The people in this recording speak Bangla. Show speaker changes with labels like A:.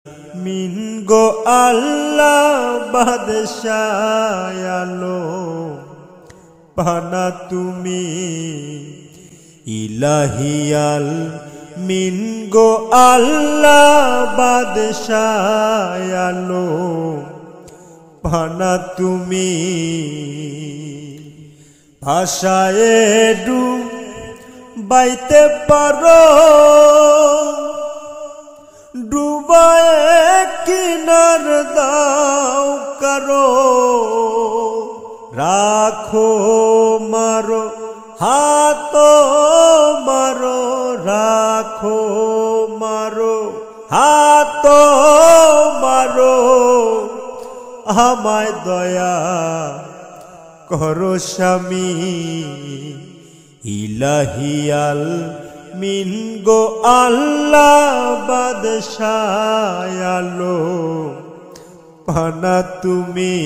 A: মিন গো আল্লাহ বাদশাহ আলো পানা তুমি ইলাহিয়াল মিন গো আল্লাহ বাদশাহ আলো পানা তুমি ভাষায় ডুবাইতে পারো ডুবায় কিনার দাও করো রাখো মারো হাত মারো রাখো মারো হাত মারো আমায় দয়া করো স্বামী ইলাহিয়াল মিন গো আল্লাহ বাদশাহ আলো পানা তুমি।